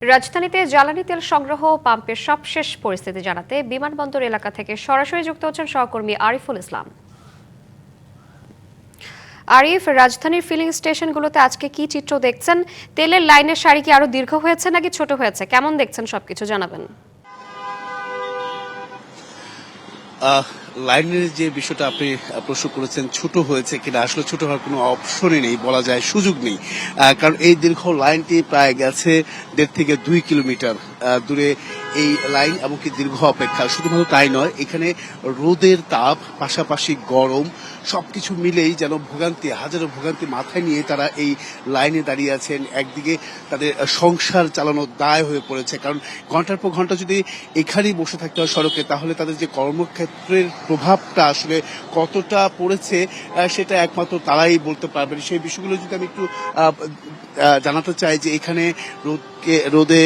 রাজধানীতে জ্বালানি তেল সংগ্রহ ও পাম্পের সবশেষ পরিস্থিতি জানাতে বিমানবন্দর এলাকা থেকে সরাসরি যুক্ত হচ্ছেন সহকর্মী আরিফুল ইসলাম। আরিফ, রাজধানীর ফিলিং স্টেশনগুলোতে আজকে কি চিত্র দেখছেন? তেলের লাইনের সারি কি আরো দীর্ঘ হয়েছে নাকি ছোট হয়েছে? কেমন দেখছেন সবকিছু জানাবেন। লাইনের যে বিষয়টা আপনি প্রশ্ন করেছেন, ছোট হয়েছে কিনা, আসলে ছোট হওয়ার কোনো অপশনই নেই, বলা যায় সুযোগ নেই। কারণ এই দীর্ঘ লাইনটি প্রায় গেছে 1.5 থেকে 2 কিলোমিটার দূরে এই লাইন, এমনকি দীর্ঘ অপেক্ষা। শুধুমাত্র তাই নয়, এখানে রোদের তাপ, পাশাপাশি গরম, সবকিছু মিলেই যেন ভোগান্তি, হাজারো ভোগান্তি মাথায় নিয়ে তারা এই লাইনে দাঁড়িয়ে আছেন। একদিকে তাদের সংসার চালানোর দায় হয়ে পড়েছে, কারণ ঘন্টার পর ঘন্টা যদি এখানেই বসে থাকতে হয় সড়কে, তাহলে তাদের যে কর্মক্ষেত্রের প্রভাবটা আসলে কতটা পড়েছে সেটা একমাত্র তারাই বলতে পারবেন। সেই বিষয়গুলো যদি আমি একটু জানাতে চাই যে এখানে রোদে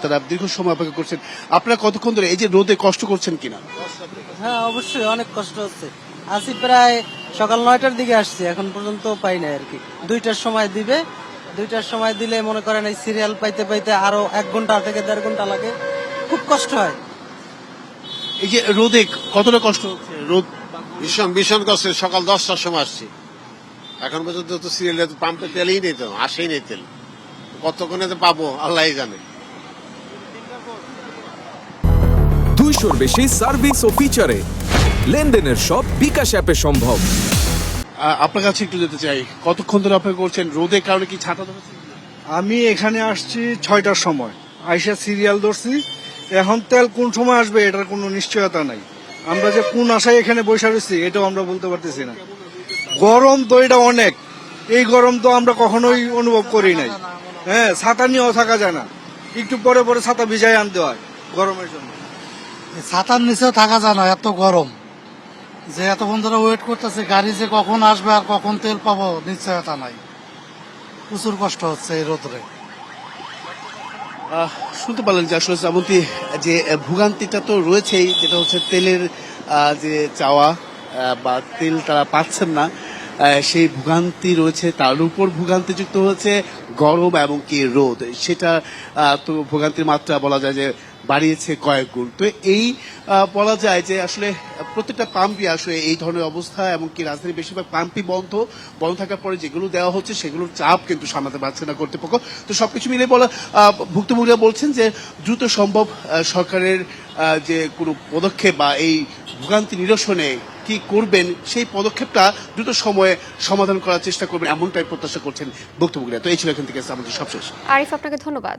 তারা দীর্ঘ সময় অপেক্ষা করছেন। আপনারা কতক্ষণ ধরে এই যে রোদে কষ্ট করছেন কিনা? হ্যাঁ, অবশ্যই অনেক কষ্ট হচ্ছে। আসি প্রায় সকাল 9টার দিকে আসছি, এখন পর্যন্ত পাই নাই আর কি। 2টার সময় দিবে, 2টার সময় দিলে মনে করেন এই সিরিয়াল পাইতে পাইতে আরো 1 ঘন্টা থেকে 1.5 ঘন্টা লাগে, খুব কষ্ট হয়। এই যে রোদে কতটা কষ্ট হচ্ছে? রোদ ভীষণ কষ্ট। সকাল 10টার সময় আসছি, এখন পর্যন্ত তো সিরিয়ালে পাম্পে তেলই নেই, তো আসেই নেই তেল। কতক্ষণে তো পাবো আল্লাহ জানে। 200-র বেশি সার্ভিস ও ফিচারে লেনদেনের সব বিকাশ অ্যাপে সম্ভব। আপনার কাছে একটু যেতে চাই, কতক্ষণ ধরে অপেক্ষা করছেন? রোদের কারণে কি ছাতা ধরেছেন? আমি এখানে আসছি 6টার সময়, আইসা সিরিয়াল ধরছি। এখন তেল কোন সময় আসবে এটার কোনো নিশ্চয়তা নাই। আমরা যে কোন আশায় এখানে বসে রয়েছি এটাও আমরা বলতে পারতেছি না। গরম তো এটা অনেক, এই গরম তো আমরা কখনোই অনুভব করি নাই। হ্যাঁ, ছাতা নিয়েও থাকা যায় না, একটু পরে পরে ছাতা ভিজাই আনতে হয় গরমের জন্য। ছাতার নিচেও থাকা যায় না, এত গরম যে এতক্ষণ ধরে ওয়েট করতেছে গাড়ি যে কখন আসবে আর কখন তেল পাবো নিশ্চয়তা নাই। প্রচুর কষ্ট হচ্ছে এই রোদরে। শুনতে পারলেন যে আসলে যেমনটি যে ভোগান্তিটা তো রয়েছেই, যেটা হচ্ছে তেলের যে চাওয়া বা তেল তারা পাচ্ছেন না, সেই ভোগান্তি রয়েছে। তার উপর ভোগান্তি যুক্ত হচ্ছে গরম এবং কি রোদ, সেটা তো ভোগান্তির মাত্রা বলা যায় যে বাড়িয়েছে কয়েক গুণ। তো এই বলা যায় যে আসলে প্রত্যেকটা পাম্পই আসলে এই ধরনের অবস্থা, এমনকি রাজধানীর বেশিরভাগ পাম্পই বন্ধ থাকার পরে যেগুলো দেওয়া হচ্ছে সেগুলোর চাপ কিন্তু সামলাতে পারছে না কর্তৃপক্ষ। তো সবকিছু মিলে বলা, ভুক্তভোগীরা বলছেন যে দ্রুত সম্ভব সরকারের যে কোনো পদক্ষেপ বা এই ভোগান্তি নিরসনে কি করবেন সেই পদক্ষেপটা দ্রুত সময়ে সমাধান করার চেষ্টা করবেন, এমনটাই প্রত্যাশা করছেন ভুক্তভোগীরা। তো এই ছিল এখান থেকে আমাদের সবশেষ। আরিফ, আপনাকে ধন্যবাদ।